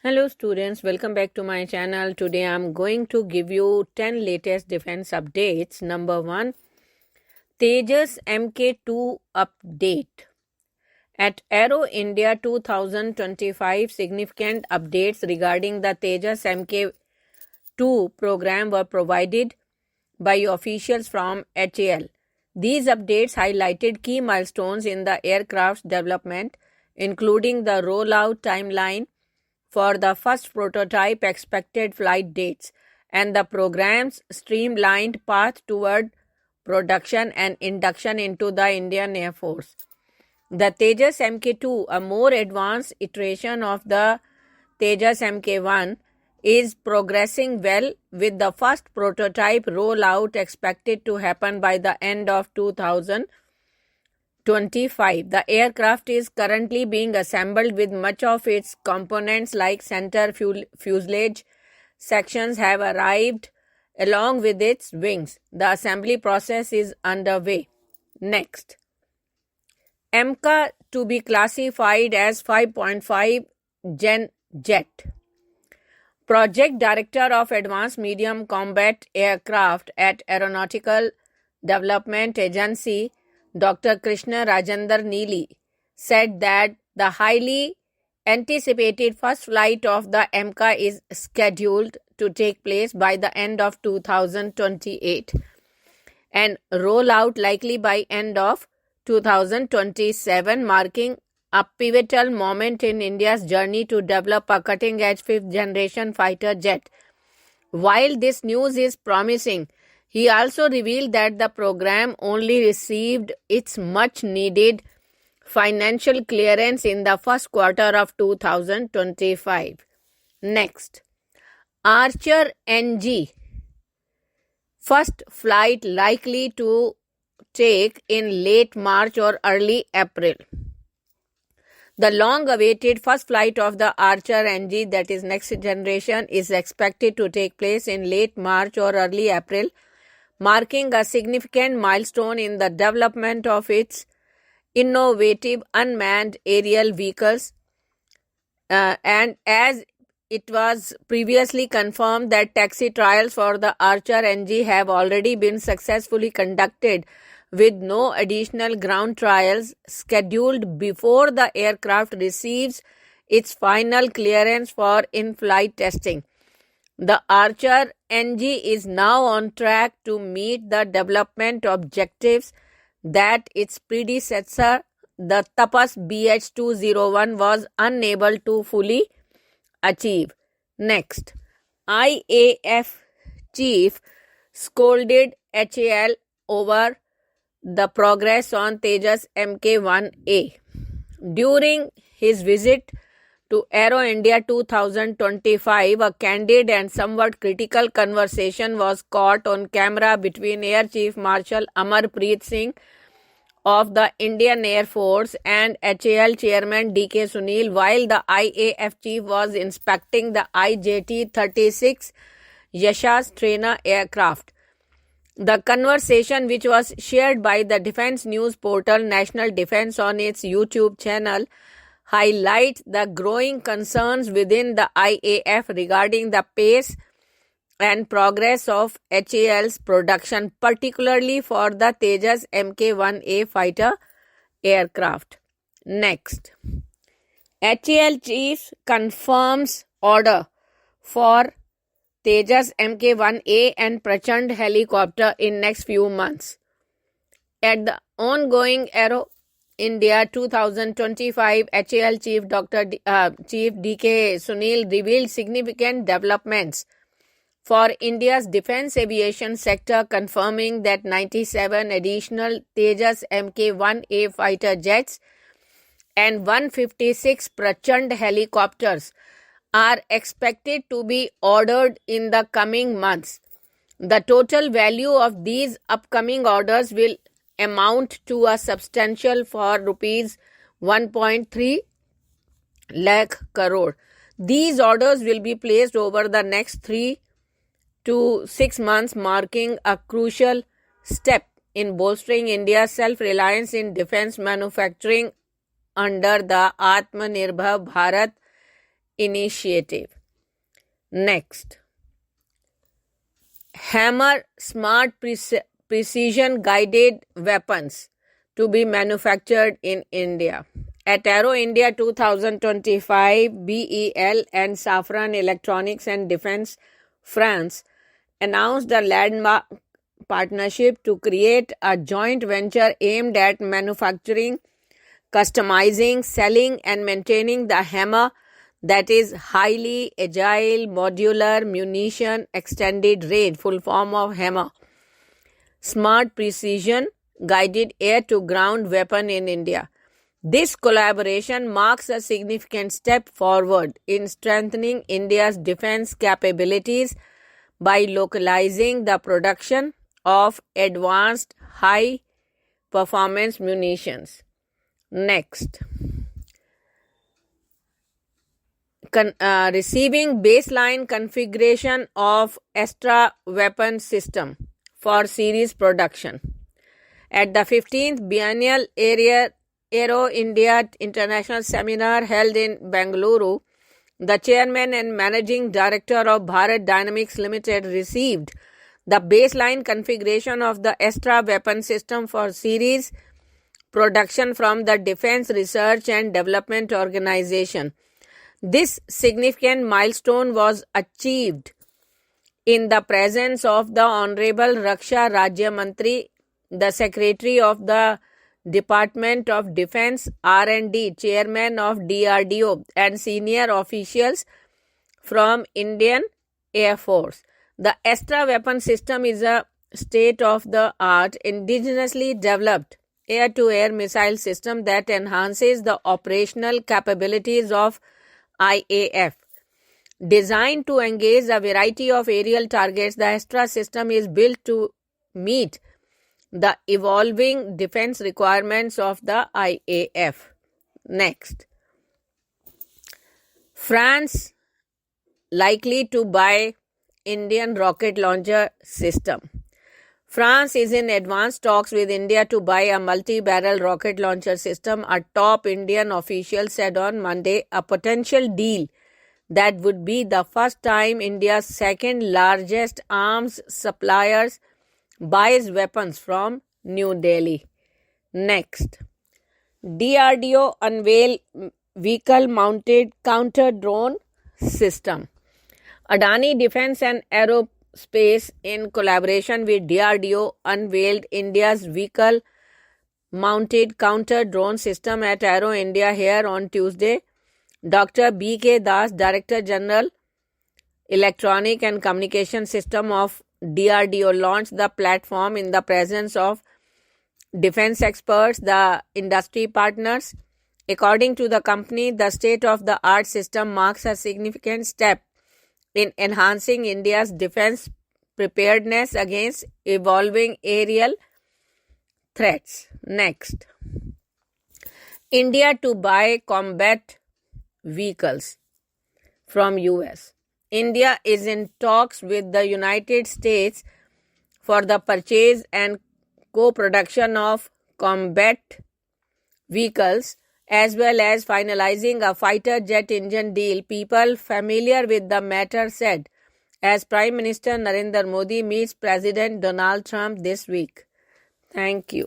Hello students, welcome back to my channel. Today I am going to give you 10 latest defense updates. Number 1, Tejas Mk2 update. At Aero India 2025, significant updates regarding the Tejas Mk2 program were provided by officials from HAL. These updates highlighted key milestones in the aircraft's development, including the rollout timeline for the first prototype, expected flight dates, and the program's streamlined path toward production and induction into the Indian Air Force. The Tejas Mk2, a more advanced iteration of the Tejas Mk1, is progressing well, with the first prototype rollout expected to happen by the end of 2025. The aircraft is currently being assembled, with much of its components like center fuselage sections have arrived along with its wings. The assembly process is underway. Next, AMCA to be classified as 5.5 Gen jet. Project Director of Advanced Medium Combat Aircraft at Aeronautical Development Agency, Dr. Krishna Rajendra Neely, said that the highly anticipated first flight of the AMCA is scheduled to take place by the end of 2028 and roll out likely by end of 2027, marking a pivotal moment in India's journey to develop a cutting-edge fifth-generation fighter jet. While this news is promising, he also revealed that the program only received its much-needed financial clearance in the first quarter of 2025. Next, Archer NG. First flight likely to take in late March or early April. The long-awaited first flight of the Archer NG, that is next generation, is expected to take place in late March or early April, marking a significant milestone in the development of its innovative unmanned aerial vehicles. And as it was previously confirmed that taxi trials for the Archer NG have already been successfully conducted, with no additional ground trials scheduled before the aircraft receives its final clearance for in-flight testing. The Archer NG is now on track to meet the development objectives that its predecessor, the Tapas BH-201, was unable to fully achieve. Next, IAF chief scolded HAL over the progress on Tejas Mk1A. During his visit to Aero India 2025, a candid and somewhat critical conversation was caught on camera between Air Chief Marshal Amarpreet Singh of the Indian Air Force and HAL Chairman D.K. Sunil while the IAF chief was inspecting the IJT-36 Yashas trainer aircraft. The conversation, which was shared by the defense news portal National Defense on its YouTube channel, highlights the growing concerns within the IAF regarding the pace and progress of HAL's production, particularly for the Tejas Mk1A fighter aircraft. Next, HAL chief confirms order for Tejas Mk1A and Prachand helicopter in next few months. At the ongoing Aero India 2025, HAL Chief Chief D.K. Sunil revealed significant developments for India's defense aviation sector, confirming that 97 additional Tejas Mk1A fighter jets and 156 Prachand helicopters are expected to be ordered in the coming months. The total value of these upcoming orders will amount to a substantial for rupees 1.3 lakh crore. These orders will be placed over the next 3 to 6 months, marking a crucial step in bolstering India's self-reliance in defense manufacturing under the Atmanirbhar Bharat initiative. Next, Hammer Smart Precision Guided Weapons to be manufactured in India. At Aero India 2025, BEL and Safran Electronics and Defense France announced a landmark partnership to create a joint venture aimed at manufacturing, customizing, selling, and maintaining the Hammer, that is highly agile modular munition extended range, full form of Hammer, Smart Precision Guided Air to Ground Weapon in India. This collaboration marks a significant step forward in strengthening India's defense capabilities by localizing the production of advanced high-performance munitions. Next, receiving baseline configuration of Astra weapon system for series production. At the 15th Biennial Aero India International Seminar held in Bengaluru, the chairman and managing director of Bharat Dynamics Limited received the baseline configuration of the Astra weapon system for series production from the Defense Research and Development Organization. This significant milestone was achieved in the presence of the Honorable Raksha Rajya Mantri, the Secretary of the Department of Defense R&D, Chairman of DRDO, and senior officials from Indian Air Force. The Astra weapon system is a state-of-the-art, indigenously developed air-to-air missile system that enhances the operational capabilities of IAF. Designed to engage a variety of aerial targets, the Astra system is built to meet the evolving defense requirements of the IAF. Next, France likely to buy Indian rocket launcher system. France is in advanced talks with India to buy a multi-barrel rocket launcher system, a top Indian official said on Monday, a potential deal that would be the first time India's second largest arms suppliers buys weapons from New Delhi. Next, DRDO unveil vehicle-mounted counter-drone system. Adani Defence and Aerospace, in collaboration with DRDO, unveiled India's vehicle-mounted counter-drone system at Aero India here on Tuesday. Dr. B.K. Das, Director General, Electronic and Communication System of DRDO, launched the platform in the presence of defense experts, the industry partners. According to the company, the state-of-the-art system marks a significant step in enhancing India's defense preparedness against evolving aerial threats. Next, India to buy combat vehicles from US. India is in talks with the United States for the purchase and co-production of combat vehicles, as well as finalizing a fighter jet engine deal. People familiar with the matter said, as Prime Minister Narendra Modi meets President Donald Trump this week. Thank you.